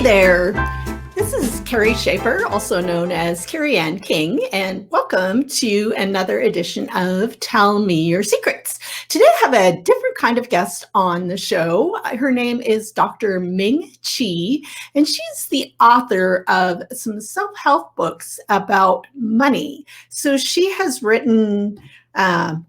there. This is Kerry Schafer, also known as Kerry Ann King, and welcome to another edition of Tell Me Your Secrets. Today I have a different kind of guest on the show. Her name is Dr. Ming Chee, and she's the author of some self-help books about money. So she has written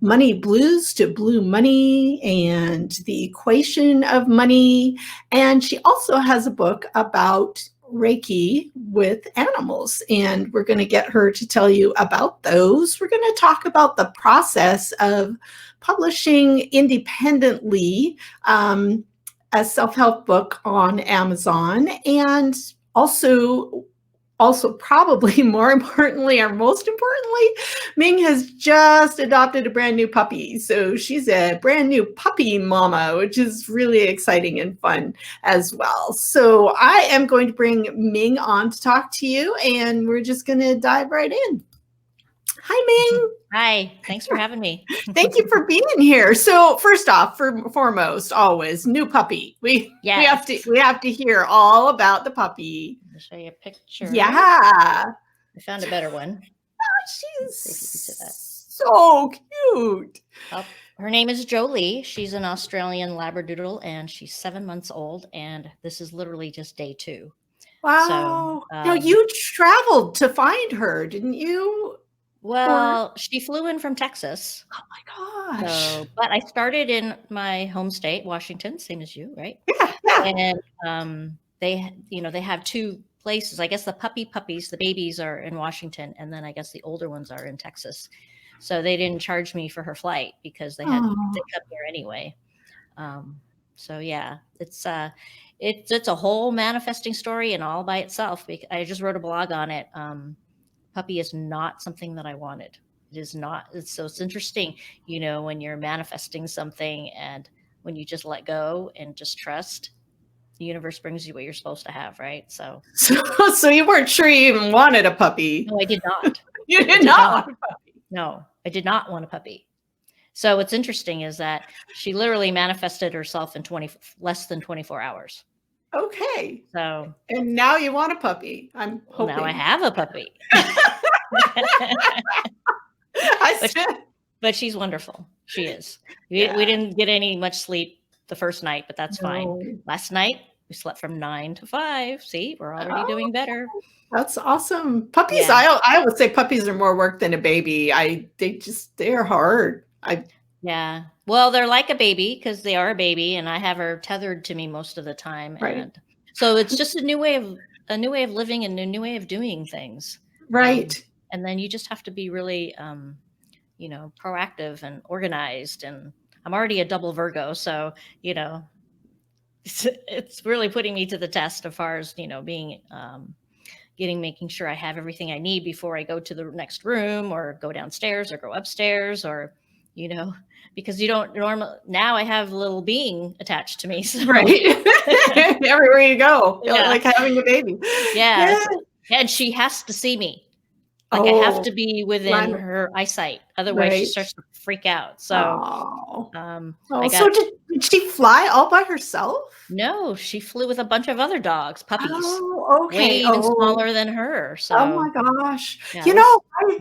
Money Blues to Blue Money and The Equation of Money. And she also has a book about Reiki with animals. And we're going to get her to tell you about those. We're going to talk about the process of publishing independently a self-help book on Amazon, and also probably more importantly, or most importantly, Ming has just adopted a brand new puppy. So she's a brand new puppy mama, which is really exciting and fun as well. So I am going to bring Ming on to talk to you, and we're just going to dive right in. Hi, Ming. Hi, thanks for having me. Thank you for being here. So first off, foremost, always new puppy. We have to hear all about the puppy. I'll show you a picture. Yeah. I found a better one. Oh, she's so cute. Her name is Jolie. She's an Australian Labradoodle, and she's 7 months old. And this is literally just day 2. Wow. So, now you traveled to find her, didn't you? Well, she flew in from Texas. Oh my gosh. But I started in my home state, Washington, same as you, right? Yeah. And they have 2 places. I guess the puppies, the babies are in Washington, and then I guess the older ones are in Texas. So they didn't charge me for her flight because they come here anyway. So yeah, it's a whole manifesting story and all by itself. I just wrote a blog on it. Puppy is not something that I wanted. It is not. It's interesting, when you're manifesting something and when you just let go and just trust, the universe brings you what you're supposed to have, right? So you weren't sure you even wanted a puppy. No, I did not. You did not want a puppy. No, I did not want a puppy. So what's interesting is that she literally manifested herself in less than 24 hours. Okay. So and now you want a puppy. I'm hoping. Now I have a puppy. But she's wonderful. She is. We didn't get much sleep the first night, but that's fine. Last night we slept from 9 to 5. See, we're already doing better. That's awesome. Puppies. Yeah. I always say puppies are more work than a baby. They're hard. Yeah. Well, they're like a baby because they are a baby, and I have her tethered to me most of the time. Right. And so it's just a new way of living and a new way of doing things. Right. And then you just have to be really, proactive and organized. And I'm already a double Virgo, so it's really putting me to the test as far as being making sure I have everything I need before I go to the next room or go downstairs or go upstairs or. Because you don't normally, now I have a little being attached to me. So. Right. Everywhere you go, like having a baby. Yeah. And she has to see me. Like I have to be within her eyesight. Otherwise she starts to freak out. So, so did she fly all by herself? No, she flew with a bunch of other dogs, puppies. Oh, okay. Way even smaller than her. So, oh my gosh. Yeah,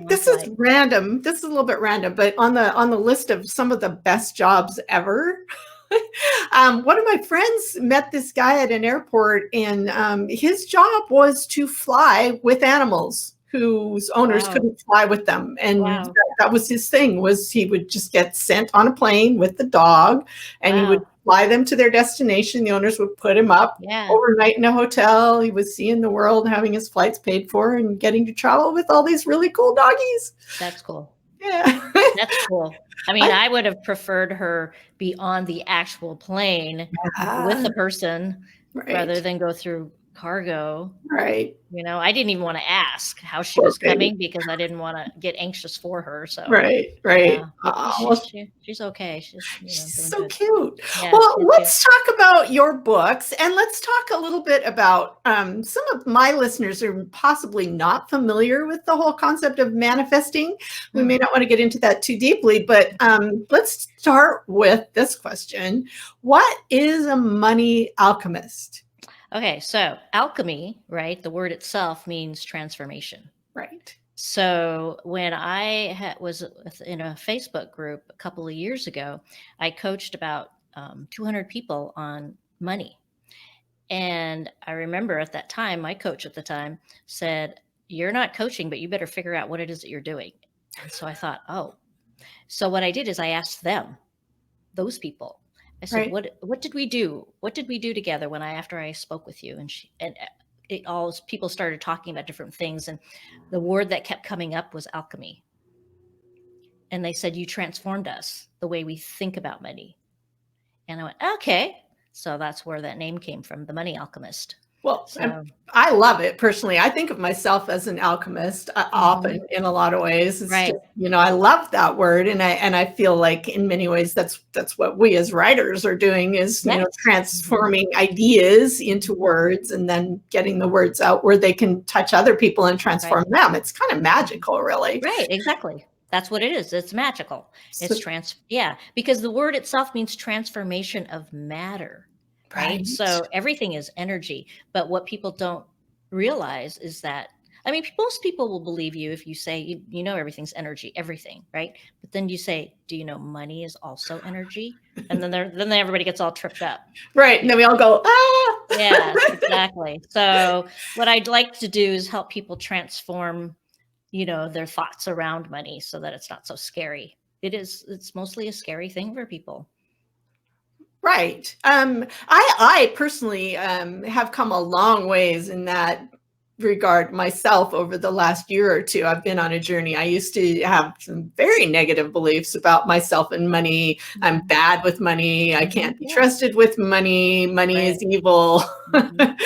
this is random. This is a little bit random, but on the list of some of the best jobs ever, one of my friends met this guy at an airport, and his job was to fly with animals whose owners couldn't fly with them. And that was his thing, was he would just get sent on a plane with the dog, and he would fly them to their destination. The owners would put him up overnight in a hotel. He was seeing the world, having his flights paid for, and getting to travel with all these really cool doggies. That's cool. Yeah. That's cool. I mean, I would have preferred her be on the actual plane with the person rather than go through cargo. Right. I didn't even want to ask how she was coming because I didn't want to get anxious for her. So right. She's okay. She's so cute. Yeah, well, let's talk about your books, and let's talk a little bit about some of my listeners are possibly not familiar with the whole concept of manifesting. We may not want to get into that too deeply, but let's start with this question. What is a money alchemist? Okay, so alchemy, right? The word itself means transformation. Right. So when I was in a Facebook group a couple of years ago, I coached about 200 people on money. And I remember at that time, my coach at the time said, "You're not coaching, but you better figure out what it is that you're doing." And so I thought, oh. So what I did is I asked them, those people. I said, Right. "What did we do? What did we do together when after I spoke with you?" And it all people started talking about different things, and the word that kept coming up was alchemy. And they said, "You transformed us, the way we think about money." And I went, "Okay." So that's where that name came from, the Money Alchemist. Well, So, I love it personally. I think of myself as an alchemist often in a lot of ways. It's right. just, I love that word. And I feel like in many ways that's what we as writers are doing is, Yes. transforming ideas into words and then getting the words out where they can touch other people and Right. transform them. It's kind of magical, really. Right. Exactly. That's what it is. It's magical. So, Yeah, because the word itself means transformation of matter, right? right. So everything is energy. But what people don't realize is that, I mean, most people will believe you if you say, you know, everything's energy, everything, right? But then you say, do you know money is also energy? And then everybody gets all tripped up. Right. And then we all go, ah. Yes, exactly. So what I'd like to do is help people transform, their thoughts around money so that it's not so scary. It's mostly a scary thing for people. Right. I personally have come a long ways in that regard myself over the last year or two. I've been on a journey. I used to have some very negative beliefs about myself and money. I'm Mhm. bad with money. I can't be Yeah, trusted with money. Money right. is evil. Mhm.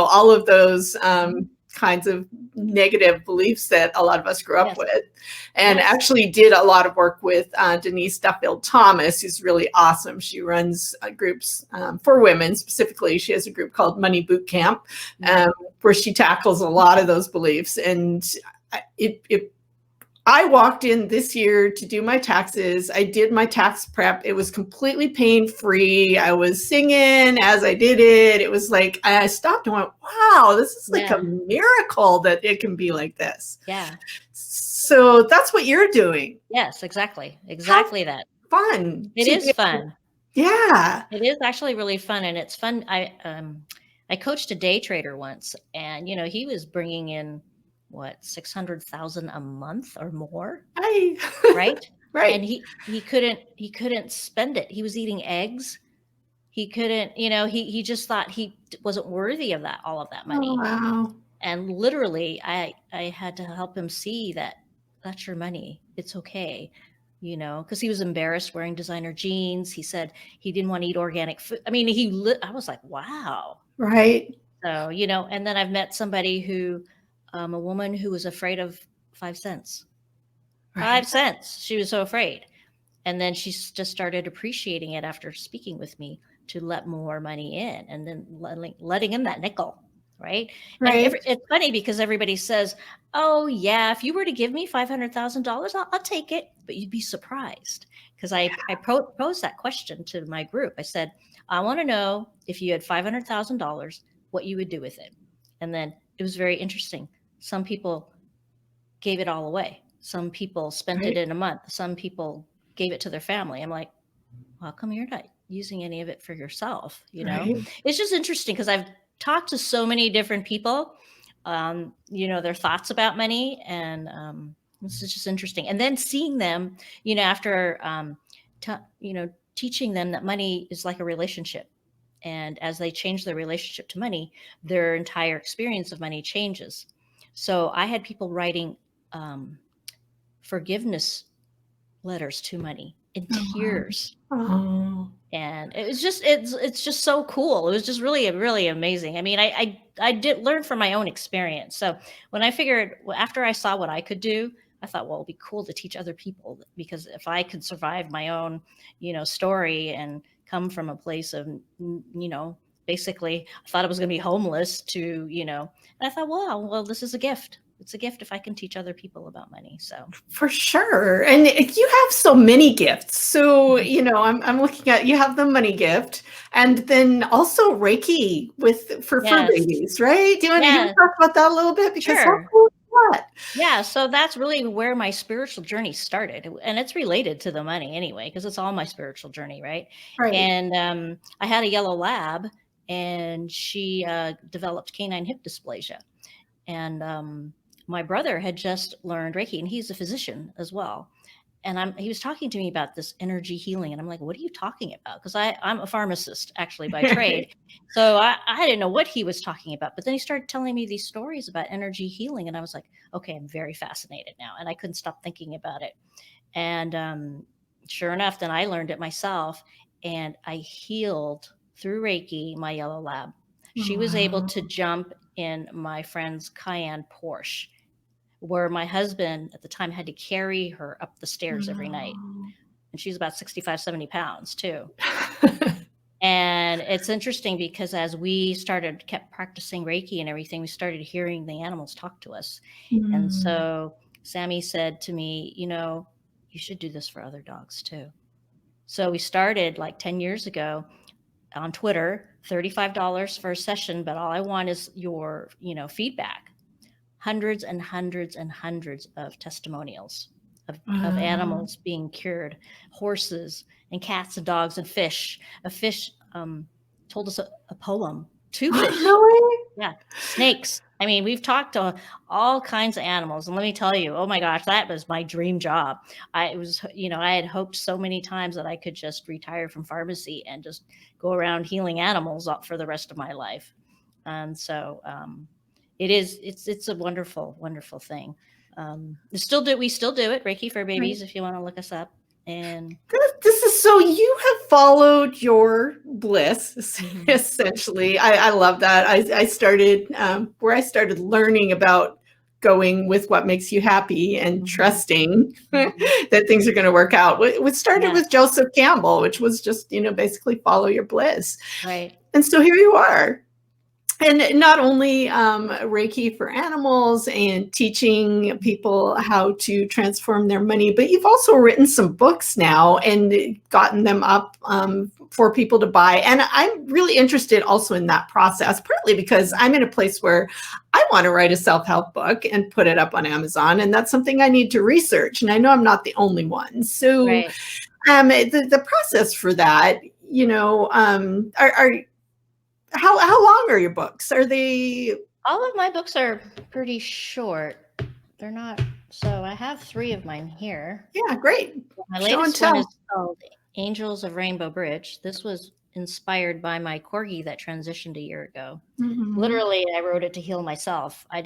All of those Mhm. kinds of negative beliefs that a lot of us grew up Yes. with. And Yes. actually did a lot of work with Denise Duffield Thomas, who's really awesome. She runs groups for women specifically. She has a group called Money Boot Camp, Mhm. where she tackles a lot of those beliefs. And I walked in this year to do my taxes. I did my tax prep. It was completely pain free. I was singing as I did it. It was like, I stopped and went, wow, this is like a Yeah. miracle that it can be like this. Yeah. So that's what you're doing. Yes, exactly. How Exactly that. fun It to is be. fun. Yeah. It is actually really fun, and it's fun. I coached a day trader once, and he was bringing in what 600,000 a month or more, I right? And right. he couldn't spend it. He was eating eggs. He couldn't, he just thought he wasn't worthy of all of that Oh, money. wow. And literally I had to help him see that that's your money. It's okay. Because he was embarrassed wearing designer jeans. He said he didn't want to eat organic food. I mean, I was like, wow. Right. So, and then I've met somebody a woman who was afraid of 5 cents. Right. 5 cents. She was so afraid. And then she just started appreciating it after speaking with me to let more money in and then letting in that nickel. Right. And Right. it's funny because everybody says, oh, yeah, if you were to give me $500,000, I'll take it. But you'd be surprised because I posed that question to my group. I said, I want to know if you had $500,000, what you would do with it. And then it was very interesting. Some people gave it all away. Some people spent it Right. in a month. Some people gave it to their family. I'm like, how come you're not using any of it for yourself? Right. It's just interesting because I've talked to so many different people, their thoughts about money. And this is just interesting. And then seeing them, after, teaching them that money is like a relationship. And as they change their relationship to money, their entire experience of money changes. So I had people writing um, forgiveness letters to money in Oh, wow. tears, Oh, and it's just so cool. It was just really really amazing. I mean, I did learn from my own experience. So when I figured after I saw what I could do, I thought, well, it'd be cool to teach other people, because if I could survive my own story and come from a place of basically I thought I was going to be homeless to and I thought, well, this is a gift. it's a gift if I can teach other people about money. So For sure. And you have so many gifts. So, I'm looking at, you have the money gift and then also Reiki for fur yes, babies, right? Do you want yeah, to talk about that a little bit? Because how sure. cool is that? Yeah, so that's really where my spiritual journey started. And it's related to the money anyway, because it's all my spiritual journey, right? Right. And I had a yellow lab, and she developed canine hip dysplasia. And my brother had just learned Reiki, and he's a physician as well. And he was talking to me about this energy healing, and I'm like, what are you talking about? Because I'm a pharmacist actually by trade. So I didn't know what he was talking about. But then he started telling me these stories about energy healing, and I was like, okay, I'm very fascinated now. And I couldn't stop thinking about it. And sure enough, then I learned it myself, and I healed through Reiki my yellow lab. She was able Wow. to jump in my friend's Cayenne Porsche, where my husband at the time had to carry her up the stairs every night. Wow. And she's about 65, 70 pounds too. And it's interesting because as we kept practicing Reiki and everything, we started hearing the animals talk to us. And Mm. so Sammy said to me, you should do this for other dogs too. So we started like 10 years ago on Twitter, $35 for a session, but all I want is your, feedback. Hundreds and hundreds and hundreds of testimonials of Wow. animals being cured, horses and cats and dogs and fish. A fish told us a poem, two fish. Really? Yeah, snakes. I mean, we've talked to all kinds of animals, and let me tell you, oh my gosh, that was my dream job. I had hoped so many times that I could just retire from pharmacy and just go around healing animals for the rest of my life. And so it's a wonderful, wonderful thing. We still do it, Reiki for Right. babies, if you want to look us up. And This is so you have followed your bliss, mhm, essentially. I love that. I started where I started learning about going with what makes you happy and mhm, trusting mhm. that things are going to work out. What started Yes, with Joseph Campbell, which was just, basically follow your bliss. right. And so here you are. And not only Reiki for animals and teaching people how to transform their money, but you've also written some books now and gotten them up for people to buy. And I'm really interested also in that process, partly because I'm in a place where I want to write a self-help book and put it up on Amazon. And that's something I need to research. And I know I'm not the only one. So Right. the process for that, are how long are your books? Are they All of my books are pretty short. They're not, so I have three of mine here. yeah, great. My Show and latest one is tell. called Angels of Rainbow Bridge. This was inspired by my corgi that transitioned a year ago. Mhm. Literally, I wrote it to heal myself. Right,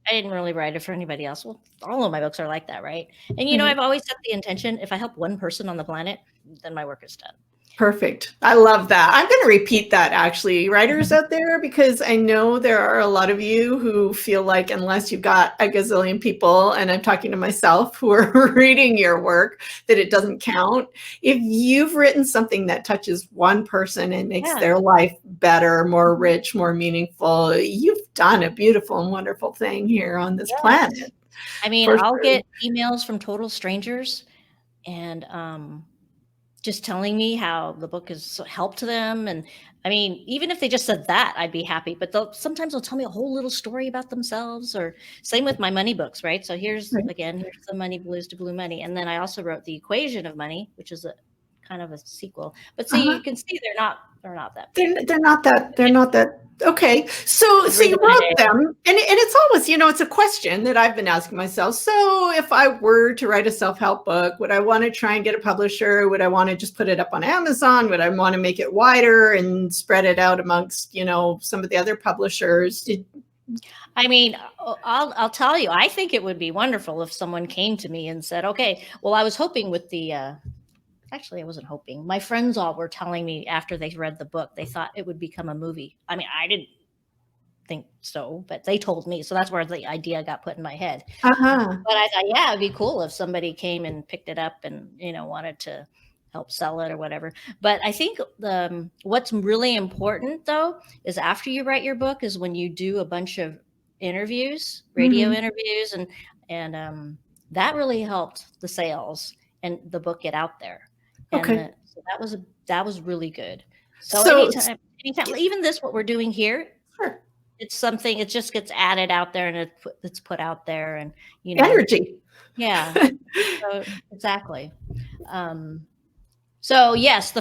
I didn't really write it for anybody else. Well, all of my books are like that, right? And right. I've always set the intention, if I help one person on the planet, then my work is done. Perfect. I love that. I'm going to repeat that actually, writers out there, because I know there are a lot of you who feel like unless you've got a gazillion people, and I'm talking to myself, who are reading your work, that it doesn't count. If you've written something that touches one person and makes Yeah. their life better, more rich, more meaningful, you've done a beautiful and wonderful thing here on this Yes. planet, I mean, for I'll sure. get emails from total strangers and just telling me how the book has helped them. And I mean, even if they just said that, I'd be happy. But sometimes they'll tell me a whole little story about themselves, or same with my money books, right? So here's Right. the Money Blues to Blue Money. And then I also wrote The Equation of Money, which is a kind of a sequel. But see, Uh-huh. you can see they're not that big. They're not that okay. So Every you other wrote day. them, and it's always, it's a question that I've been asking myself. So if I were to write a self-help book, would I want to try and get a publisher? Would I want to just put it up on Amazon? Would I want to make it wider and spread it out amongst, some of the other publishers? I mean, I'll tell you, I think it would be wonderful if someone came to me and said, okay, well, I was hoping with the actually, I wasn't hoping. My friends all were telling me after they read the book, they thought it would become a movie. I mean, I didn't think so, but they told me. So that's where the idea got put in my head. Uh-huh. But I thought, yeah, it'd be cool if somebody came and picked it up and, wanted to help sell it or whatever. But I think what's really important though is after you write your book is when you do a bunch of interviews, radio Mhm. interviews, and that really helped the sales and the book get out there. And Okay. so that was really good. So So anytime, even this, what we're doing here, sure. it's something, it just gets added out there and it's put out there, and Energy. yeah. So exactly. So yes,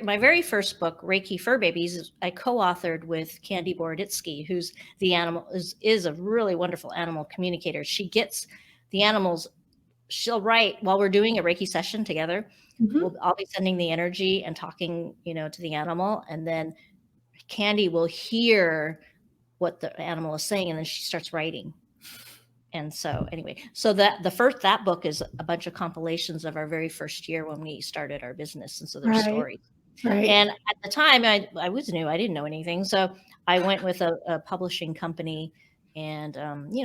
my very first book, Reiki Fur Babies, I co-authored with Candy Boroditsky, who's the animal is a really wonderful animal communicator. She gets the animals. She'll write while we're doing a Reiki session together. Mhm. I'll be sending the energy and talking, to the animal, and then Candy will hear what the animal is saying, and then she starts writing. And so anyway, so that book is a bunch of compilations of our very first year when we started our business, and so there's Right. stories. Right. And at the time, I was new, I didn't know anything, so I went with a publishing company, and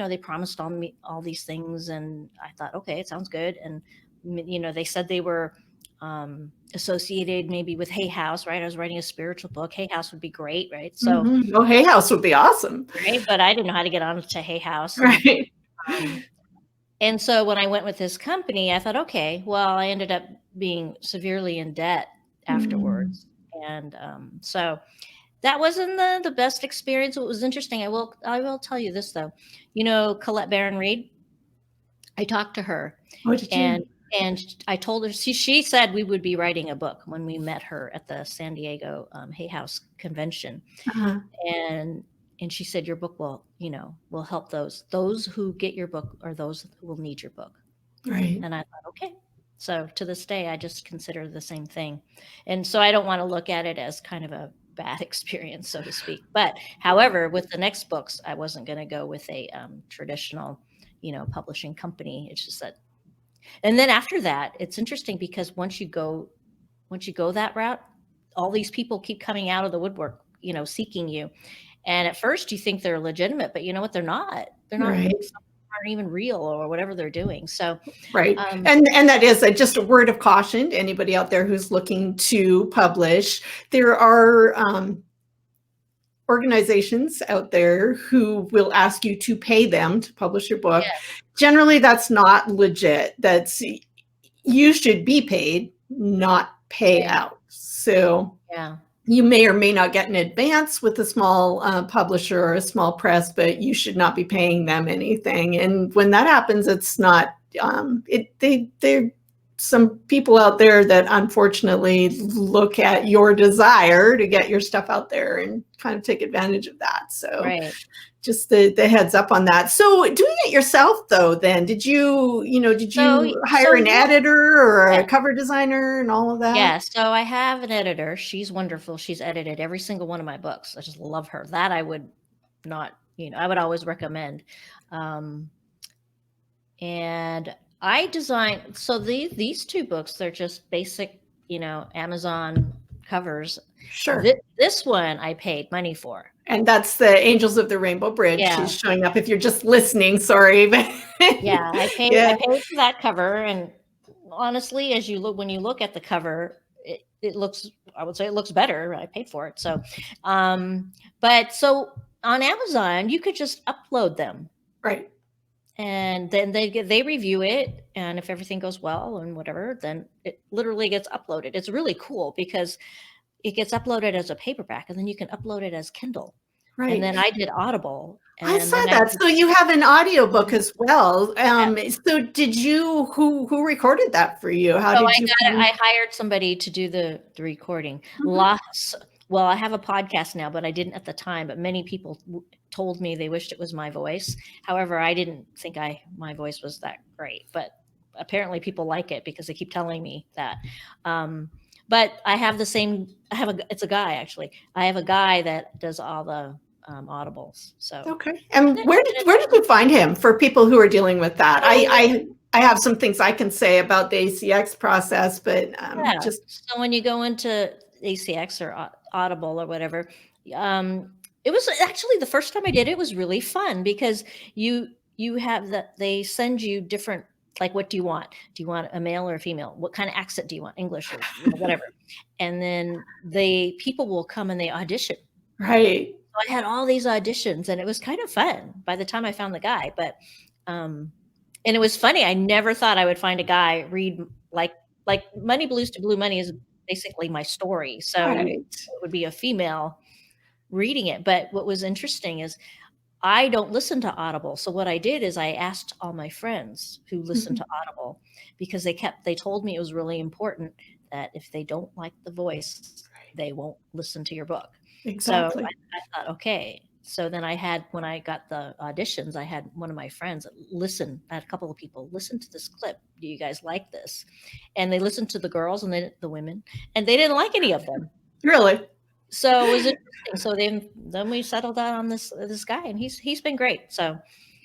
they promised all these things, and I thought, okay, it sounds good. And they said they were associated maybe with Hay House, right? I was writing a spiritual book. Hay House would be great, right? So, Mhm. Oh, Hay House would be awesome. right, but I didn't know how to get on to Hay House, Right. um, and so when I went with this company, I thought, okay, well, I ended up being severely in debt Mm. afterwards. And so that wasn't the best experience. It was interesting. I will tell you this though. Colette Baron Reed, I talked to her, What did and you? and I told her, she said we would be writing a book when we met her at the San Diego Hay House convention. Uh-huh. And she said, your book will help those who get your book, or those who will need your book. Right. And I thought, okay. So to this day, I just consider the same thing. And so I don't want to look at it as kind of a bad experience, so to speak. But however, with the next books, I wasn't going to go with a traditional, publishing company. It's just that. And then after that, it's interesting because once you go that route, all these people keep coming out of the woodwork, seeking you. And at first you think they're legitimate, but you know what? They're not. They're not. Right. Some aren't even real, or whatever they're doing. So, Right. um, And that is just a word of caution to anybody out there who's looking to publish. There are organizations out there who will ask you to pay them to publish your book. yeah, Generally, that's not legit. You should be paid, not pay right. out. So Yeah. you may or may not get an advance with a small publisher or a small press, but you should not be paying them anything. And when that happens, it's not. They're some people out there that unfortunately look at your desire to get your stuff out there and kind of take advantage of that. So Right. just the heads up on that. So doing it yourself though, then did So you hire so an yeah, editor or yeah. a cover designer and all of that? Yeah. So I have an editor. She's wonderful. She's edited every single one of my books. I just love her. That I would not, I would always recommend. Um, and I designed, so these two books, they're just basic, Amazon covers. Sure. This one I paid money for. And that's the Angels of the Rainbow Bridge. Yeah. She's showing up if you're just listening. Sorry. Yeah. I Yeah. paid for that cover. And honestly, when you look at the cover, it looks, I would say it looks better. I paid for it. So, but so on Amazon, you could just upload them, Right. and then they review it. And if everything goes well and whatever, then it literally gets uploaded. It's really cool because it gets uploaded as a paperback, and then you can upload it as Kindle. And Right. then I did Audible, I and saw then that. So you have an audiobook as well. yeah. So who recorded that for you? How So did you I find? hired somebody to do the recording. Mhm. Well, I have a podcast now, but I didn't at the time. But many people told me they wished it was my voice. However, I didn't think my voice was that great. But apparently, people like it because they keep telling me that. But I have the same. It's a guy actually. I have a guy that does all the audibles. So Okay. And where did you find him for people who are dealing with that? I have some things I can say about the ACX process, but yeah. just So when you go into ACX or Audible or whatever, it was actually the first time I did it was really fun because you have they send you different, like, what do you want? Do you want a male or a female? What kind of accent do you want? English or whatever. And then people will come and they audition. right. I had all these auditions, and it was kind of fun by the time I found the guy. But and it was funny. I never thought I would find a guy read like Money Blues to Blue Money is basically my story. So Right. it would be a female reading it. But what was interesting is I don't listen to Audible. So what I did is I asked all my friends who listened Mhm. to Audible, because they told me it was really important that if they don't like the voice, they won't listen to your book. So Exactly. I thought, okay. So then when I got the auditions, I had one of my friends I had a couple of people listen to this clip. Do you guys like this? And they listened to the girls and the women, and they didn't like any of them. Really. So it was interesting. So then we settled out on this guy, and he's been great. So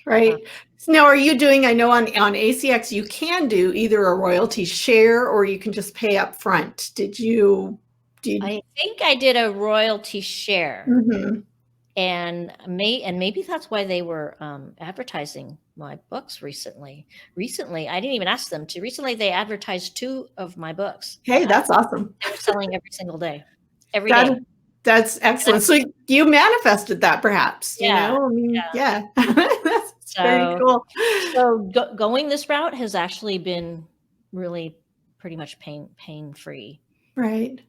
Right. So now, are you doing, I know on ACX, you can do either a royalty share or you can just pay up front. Did you? I think I did a royalty share, Mhm. and maybe that's why they were advertising my books recently. Recently, I didn't even ask them to. Recently, they advertised 2 of my books, Hey, and that's awesome. they were selling every single day, every That, day. that's excellent. So you manifested that perhaps, I mean, Yeah. That's very cool. So going this route has actually been really pretty much pain free. Right.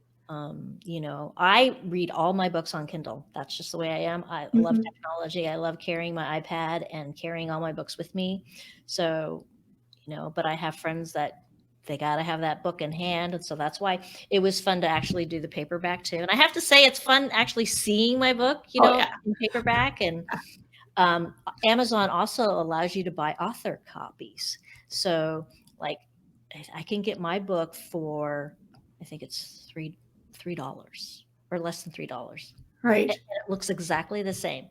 I read all my books on Kindle. That's just the way I am. I love Mhm. technology. I love carrying my iPad and carrying all my books with me. So, but I have friends that they got to have that book in hand. And so that's why it was fun to actually do the paperback too. And I have to say, it's fun actually seeing my book, Oh, yeah. in paperback. And Amazon also allows you to buy author copies. So like I can get my book for, I think it's $3 or less than $3. Right. And it looks exactly the same.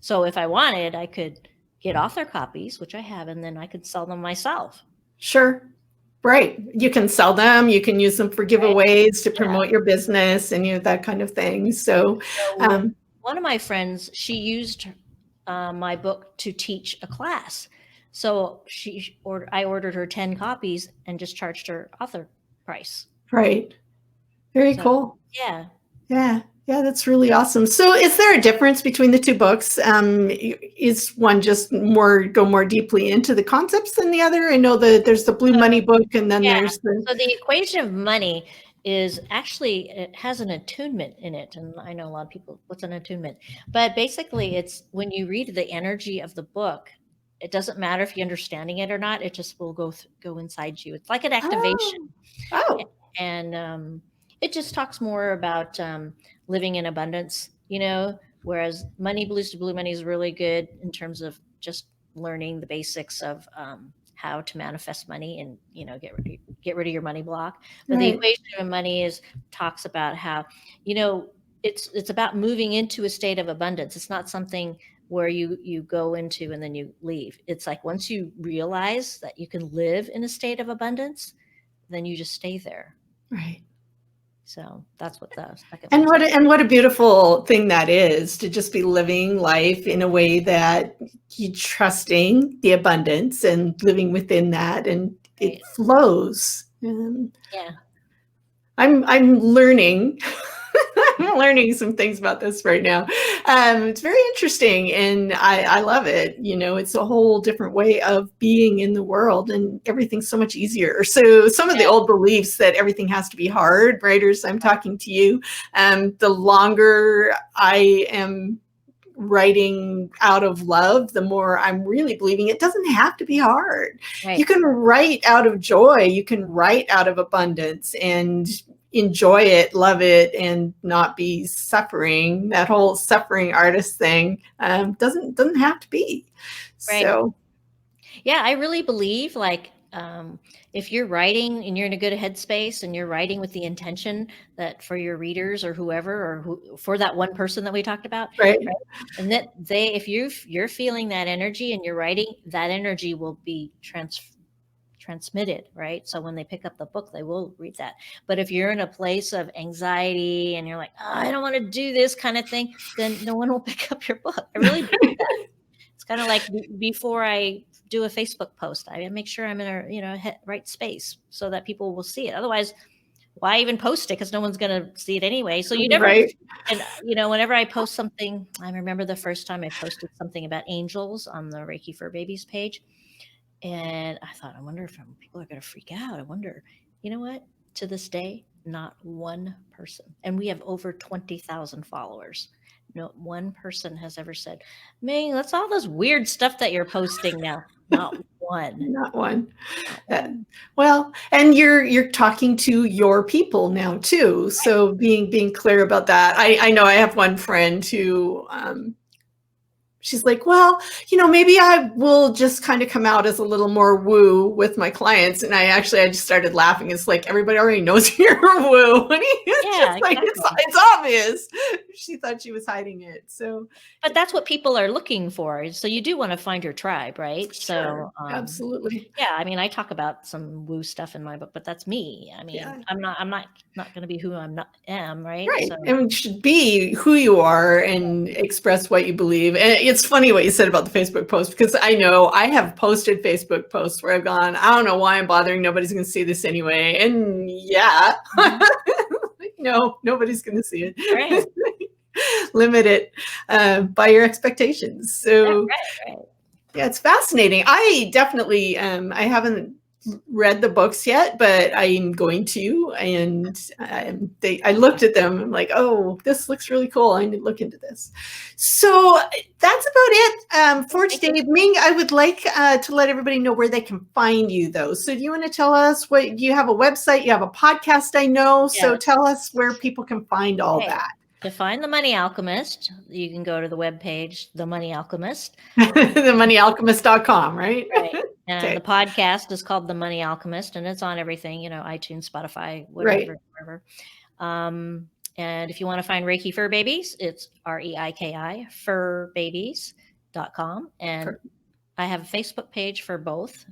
So if I wanted, I could get author copies, which I have, and then I could sell them myself. Sure. Right. You can sell them. You can use them for giveaways to promote your business and that kind of thing. So, One of my friends, she used my book to teach a class. So I ordered her 10 copies and just charged her author price. right. Very cool. Yeah. Yeah. Yeah, that's really awesome. So is there a difference between the 2 books? Is one just go more deeply into the concepts than the other? I know that there's the Blue Money book and then there's the... So the Equation of Money is actually, it has an attunement in it. And I know a lot of people, what's an attunement? But basically it's when you read the energy of the book, it doesn't matter if you're understanding it or not. It just will go inside you. It's like an activation. Oh. And it just talks more about living in abundance, whereas Money Blues to Blue Money is really good in terms of just learning the basics of how to manifest money and, get rid of your money block. But the Equation of Money talks about how, it's about moving into a state of abundance. It's not something where you go into and then you leave. It's like once you realize that you can live in a state of abundance, then you just stay there. Right. So that's what the second And one's what a beautiful thing that is, to just be living life in a way that you're trusting the abundance and living within that, and it flows. Yeah. I'm learning. I'm learning some things about this right now. It's very interesting, and I love it. It's a whole different way of being in the world, and everything's so much easier. So some of the old beliefs that everything has to be hard, writers, I'm talking to you, the longer I am writing out of love, the more I'm really believing it doesn't have to be hard. Right. You can write out of joy. You can write out of abundance and enjoy it, love it, and not be suffering. That whole suffering artist thing doesn't have to be. Right. So, yeah, I really believe if you're writing and you're in a good headspace and you're writing with the intention that for your readers or whoever for that one person that we talked about, right? And that if you're feeling that energy and you're writing, that energy will be transmitted, right? So when they pick up the book, they will read that. But if you're in a place of anxiety and you're like, oh, I don't want to do this kind of thing, then no one will pick up your book. I really believe that. It's kind of like before I do a Facebook post, I make sure I'm in a right space so that people will see it. Otherwise, why even post it? Because no one's going to see it anyway. So you never, Right. and whenever I post something, I remember the first time I posted something about angels on the Reiki for Babies page. And I thought, I wonder if people are going to freak out. I wonder, you know what? To this day, not one person. And we have over 20,000 followers. Not one person has ever said, Ming, that's all this weird stuff that you're posting now. Not one. Not one. Well, and you're talking to your people now too. So being clear about that. I know I have one friend who she's like, well, maybe I will just kind of come out as a little more woo with my clients. And I just started laughing. It's like, everybody already knows you're woo. And it's obvious. She thought she was hiding it. So, but that's what people are looking for. So you do want to find your tribe, right? Sure, So absolutely. Yeah. I mean, I talk about some woo stuff in my book, but that's me. I mean, I'm not going to be who am, right? Right. So, And you should be who you are and express what you believe. And it's funny what you said about the Facebook post, because I know I have posted Facebook posts where I've gone, I don't know why I'm bothering. Nobody's going to see this anyway. And no, nobody's going to see it. Right. Limit it by your expectations. So right. Yeah, it's fascinating. I definitely, I haven't read the books yet, but I'm going to, and I looked at them. I'm like, oh, this looks really cool. I need to look into this. So that's about it for today. Ming, I would like to let everybody know where they can find you, though. So do you want to tell us you have a website, you have a podcast, I know. Yes. So tell us where people can find all that. To find the Money Alchemist, you can go to the webpage, The Money Alchemist. TheMoneyAlchemist.com, right? Right. And the podcast is called The Money Alchemist, and it's on everything, iTunes, Spotify, whatever. And if you want to find Reiki for Babies, it's REIKI, furbabies.com. And I have a Facebook page for both,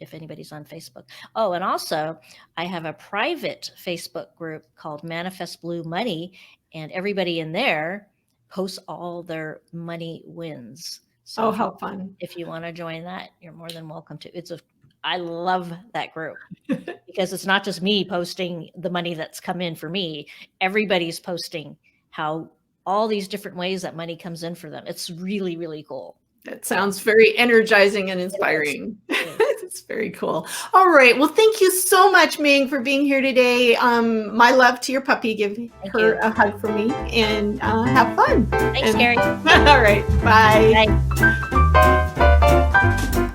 if anybody's on Facebook. Oh, and also I have a private Facebook group called Manifest Blue Money, and everybody in there posts all their money wins. So how fun. If you want to join that, you're more than welcome to. I love that group because it's not just me posting the money that's come in for me. Everybody's posting how all these different ways that money comes in for them. It's really, really cool. That sounds very energizing and inspiring. It's very cool. All right. Well, thank you so much, Ming, for being here today. My love to your puppy. Give her a hug for me and have fun. Thanks, Kerry. All right. Bye. Bye.